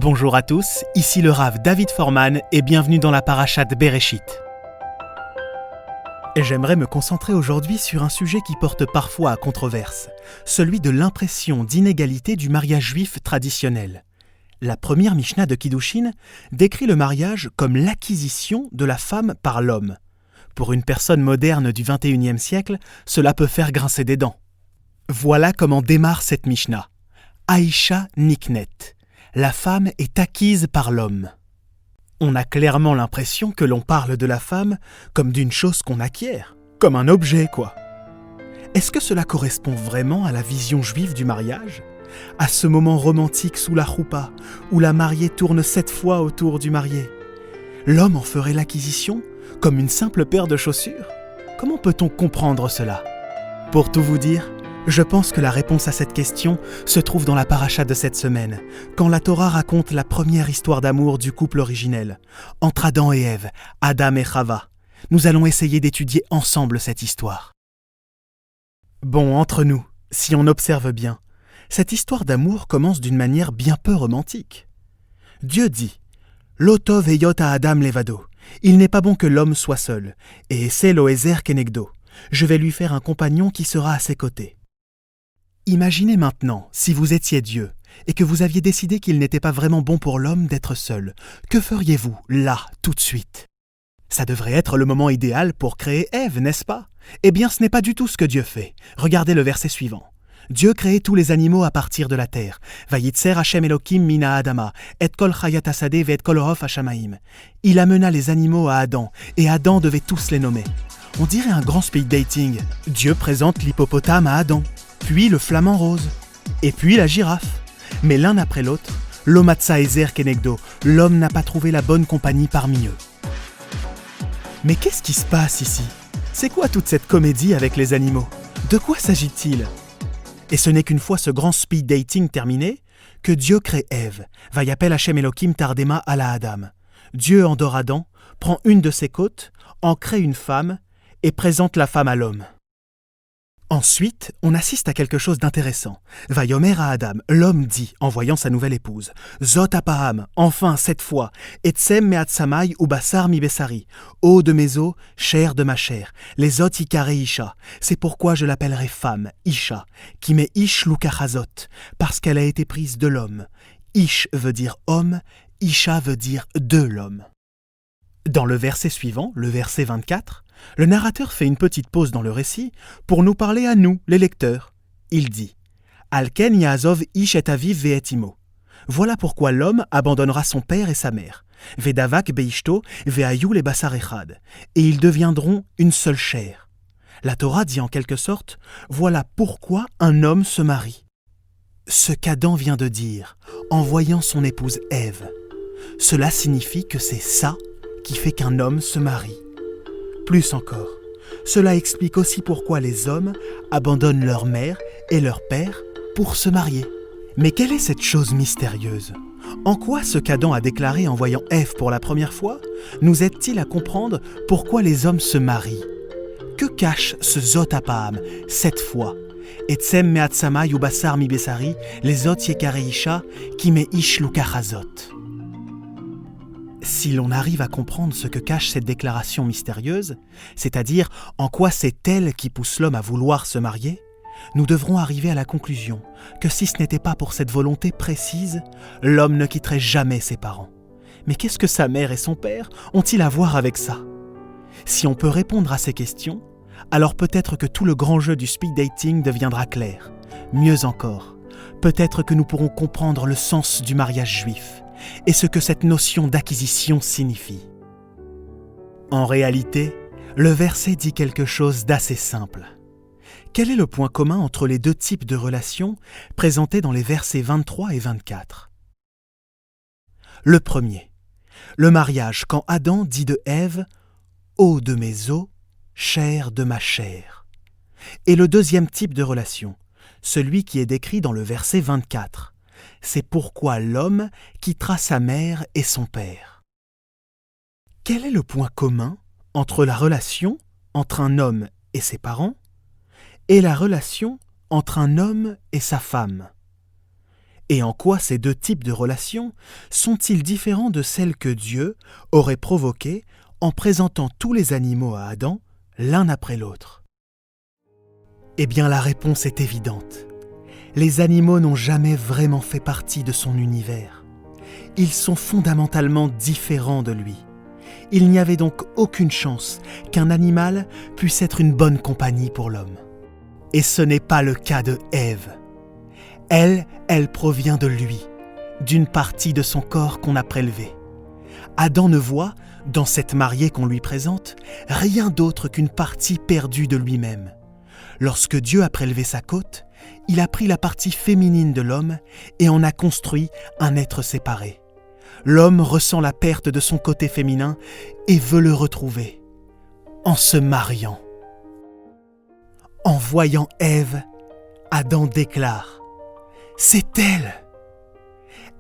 Bonjour à tous, ici le Rav David Forman et bienvenue dans la Parashat Bereshit. J'aimerais me concentrer aujourd'hui sur un sujet qui porte parfois à controverse, celui de l'impression d'inégalité du mariage juif traditionnel. La première Mishnah de Kiddushin décrit le mariage comme l'acquisition de la femme par l'homme. Pour une personne moderne du XXIe siècle, cela peut faire grincer des dents. Voilà comment démarre cette Mishnah. Aïcha Niknet. La femme est acquise par l'homme. On a clairement l'impression que l'on parle de la femme comme d'une chose qu'on acquiert, comme un objet, quoi. Est-ce que cela correspond vraiment à la vision juive du mariage ? À ce moment romantique sous la choupa, où la mariée tourne 7 fois autour du marié ? L'homme en ferait l'acquisition comme une simple paire de chaussures ? Comment peut-on comprendre cela ? Pour tout vous dire, je pense que la réponse à cette question se trouve dans la paracha de cette semaine, quand la Torah raconte la première histoire d'amour du couple originel, entre Adam et Ève, Adam et Chava. Nous allons essayer d'étudier ensemble cette histoire. Bon, entre nous, si on observe bien, cette histoire d'amour commence d'une manière bien peu romantique. Dieu dit « Lo tov heyot Adam levado » il n'est pas bon que l'homme soit seul, et c'est lo ezer kenegdo. Je vais lui faire un compagnon qui sera à ses côtés. Imaginez maintenant, si vous étiez Dieu, et que vous aviez décidé qu'il n'était pas vraiment bon pour l'homme d'être seul, que feriez-vous, là, tout de suite ? Ça devrait être le moment idéal pour créer Ève, n'est-ce pas ? Eh bien, ce n'est pas du tout ce que Dieu fait. Regardez le verset suivant. Dieu créait tous les animaux à partir de la terre. Vayitzer Hashem Elokim mina Adama, et kol chayat hasadeh ve et kol of hashamaim. Il amena les animaux à Adam, et Adam devait tous les nommer. On dirait un grand speed dating. Dieu présente l'hippopotame à Adam, puis le flamant rose, et puis la girafe. Mais l'un après l'autre, l'omatsa ezer kenegdo, l'homme n'a pas trouvé la bonne compagnie parmi eux. Mais qu'est-ce qui se passe ici ? C'est quoi toute cette comédie avec les animaux ? De quoi s'agit-il ? Et ce n'est qu'une fois ce grand speed dating terminé, que Dieu crée Ève, vayapel Hashem Elokim tardema ala Adam. Dieu endort Adam, prend une de ses côtes, en crée une femme, et présente la femme à l'homme. Ensuite, on assiste à quelque chose d'intéressant. Vayomer à Adam, l'homme dit, en voyant sa nouvelle épouse, Zot apaham, enfin cette fois, etsem me'atsamai ou basar mi besari, eau de mes os, chair de ma chair, les ot ikare isha, c'est pourquoi je l'appellerai femme, isha, qui met ish lukachazot, parce qu'elle a été prise de l'homme. Ish veut dire homme, isha veut dire de l'homme. Dans le verset suivant, le verset 24, le narrateur fait une petite pause dans le récit pour nous parler à nous, les lecteurs. Il dit « Alken yaazov ish et aviv ve'et imo » Voilà pourquoi l'homme abandonnera son père et sa mère. « Vedavak beishto ve'ayu le basar echad » et ils deviendront une seule chair. La Torah dit en quelque sorte « Voilà pourquoi un homme se marie » Ce qu'Adam vient de dire en voyant son épouse Ève. Cela signifie que c'est ça qui fait qu'un homme se marie. Plus encore, cela explique aussi pourquoi les hommes abandonnent leur mère et leur père pour se marier. Mais quelle est cette chose mystérieuse ? En quoi ce qu'Adam a déclaré en voyant Ève pour la première fois nous aide-t-il à comprendre pourquoi les hommes se marient ? Que cache ce Zot apaham, cette fois ? Etsem me'atsamai ou basar mi besari, les Zot yekare isha, qui me ish lukachazot. Si l'on arrive à comprendre ce que cache cette déclaration mystérieuse, c'est-à-dire en quoi c'est elle qui pousse l'homme à vouloir se marier, nous devrons arriver à la conclusion que si ce n'était pas pour cette volonté précise, l'homme ne quitterait jamais ses parents. Mais qu'est-ce que sa mère et son père ont-ils à voir avec ça ? Si on peut répondre à ces questions, alors peut-être que tout le grand jeu du speed dating deviendra clair. Mieux encore, peut-être que nous pourrons comprendre le sens du mariage juif et ce que cette notion d'acquisition signifie. En réalité, le verset dit quelque chose d'assez simple. Quel est le point commun entre les deux types de relations présentés dans les versets 23 et 24 ? Le premier, le mariage quand Adam dit de Ève « eau de mes os, chair de ma chair ». Et le deuxième type de relation, celui qui est décrit dans le verset 24. C'est pourquoi l'homme quittera sa mère et son père. Quel est le point commun entre la relation entre un homme et ses parents et la relation entre un homme et sa femme ? Et en quoi ces deux types de relations sont-ils différents de celles que Dieu aurait provoquées en présentant tous les animaux à Adam, l'un après l'autre? Eh bien, la réponse est évidente. Les animaux n'ont jamais vraiment fait partie de son univers. Ils sont fondamentalement différents de lui. Il n'y avait donc aucune chance qu'un animal puisse être une bonne compagnie pour l'homme. Et ce n'est pas le cas de Ève. Elle provient de lui, d'une partie de son corps qu'on a prélevée. Adam ne voit, dans cette mariée qu'on lui présente, rien d'autre qu'une partie perdue de lui-même. Lorsque Dieu a prélevé sa côte, il a pris la partie féminine de l'homme et en a construit un être séparé. L'homme ressent la perte de son côté féminin et veut le retrouver, en se mariant. En voyant Ève, Adam déclare « C'est elle !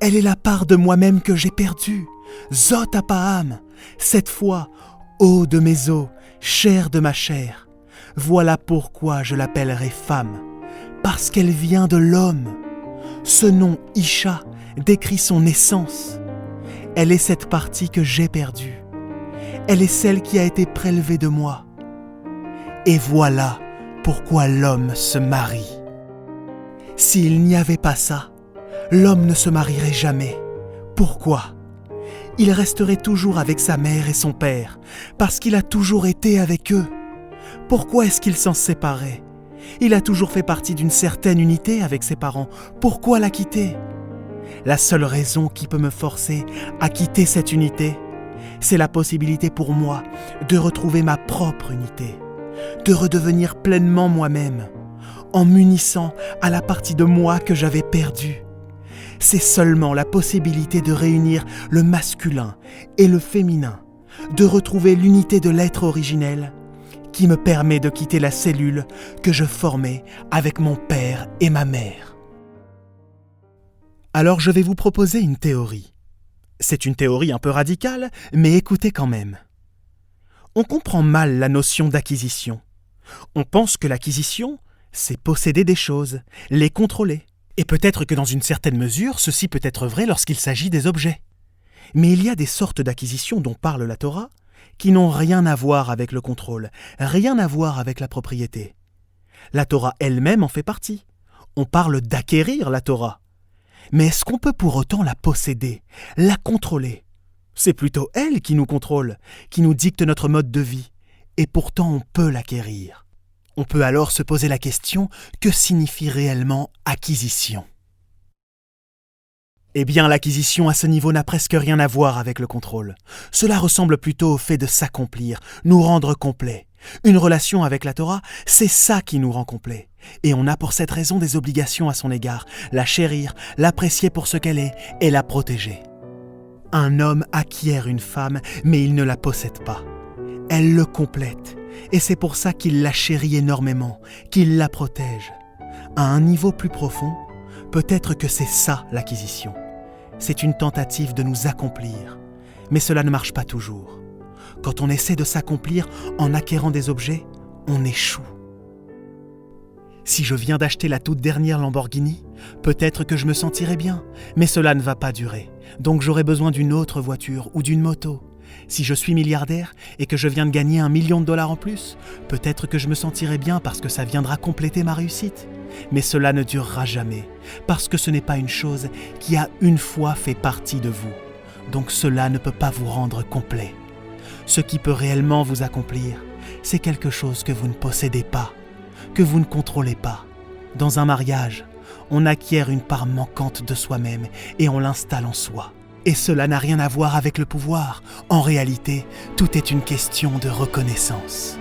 Elle est la part de moi-même que j'ai perdue. Zot Apaham, cette fois, eau de mes os, chair de ma chair. Voilà pourquoi je l'appellerai femme, parce qu'elle vient de l'homme. Ce nom Isha décrit son essence. Elle est cette partie que j'ai perdue. Elle est celle qui a été prélevée de moi. Et voilà pourquoi l'homme se marie. S'il n'y avait pas ça, l'homme ne se marierait jamais. Pourquoi ? Il resterait toujours avec sa mère et son père, parce qu'il a toujours été avec eux. Pourquoi est-ce qu'il s'en séparait ? Il a toujours fait partie d'une certaine unité avec ses parents. Pourquoi la quitter ? La seule raison qui peut me forcer à quitter cette unité, c'est la possibilité pour moi de retrouver ma propre unité, de redevenir pleinement moi-même, en m'unissant à la partie de moi que j'avais perdue. C'est seulement la possibilité de réunir le masculin et le féminin, de retrouver l'unité de l'être originel, qui me permet de quitter la cellule que je formais avec mon père et ma mère. Alors je vais vous proposer une théorie. C'est une théorie un peu radicale, mais écoutez quand même. On comprend mal la notion d'acquisition. On pense que l'acquisition, c'est posséder des choses, les contrôler. Et peut-être que dans une certaine mesure, ceci peut être vrai lorsqu'il s'agit des objets. Mais il y a des sortes d'acquisitions dont parle la Torah qui n'ont rien à voir avec le contrôle, rien à voir avec la propriété. La Torah elle-même en fait partie. On parle d'acquérir la Torah. Mais est-ce qu'on peut pour autant la posséder, la contrôler ? C'est plutôt elle qui nous contrôle, qui nous dicte notre mode de vie. Et pourtant on peut l'acquérir. On peut alors se poser la question, que signifie réellement acquisition ? Eh bien, l'acquisition à ce niveau n'a presque rien à voir avec le contrôle. Cela ressemble plutôt au fait de s'accomplir, nous rendre complets. Une relation avec la Torah, c'est ça qui nous rend complets. Et on a pour cette raison des obligations à son égard, la chérir, l'apprécier pour ce qu'elle est et la protéger. Un homme acquiert une femme, mais il ne la possède pas. Elle le complète. Et c'est pour ça qu'il la chérit énormément, qu'il la protège. À un niveau plus profond, peut-être que c'est ça l'acquisition. C'est une tentative de nous accomplir. Mais cela ne marche pas toujours. Quand on essaie de s'accomplir en acquérant des objets, on échoue. Si je viens d'acheter la toute dernière Lamborghini, peut-être que je me sentirai bien, mais cela ne va pas durer. Donc j'aurai besoin d'une autre voiture ou d'une moto. Si je suis milliardaire et que je viens de gagner $1 million en plus, peut-être que je me sentirai bien parce que ça viendra compléter ma réussite. Mais cela ne durera jamais, parce que ce n'est pas une chose qui a une fois fait partie de vous. Donc cela ne peut pas vous rendre complet. Ce qui peut réellement vous accomplir, c'est quelque chose que vous ne possédez pas, que vous ne contrôlez pas. Dans un mariage, on acquiert une part manquante de soi-même et on l'installe en soi. Et cela n'a rien à voir avec le pouvoir. En réalité, tout est une question de reconnaissance.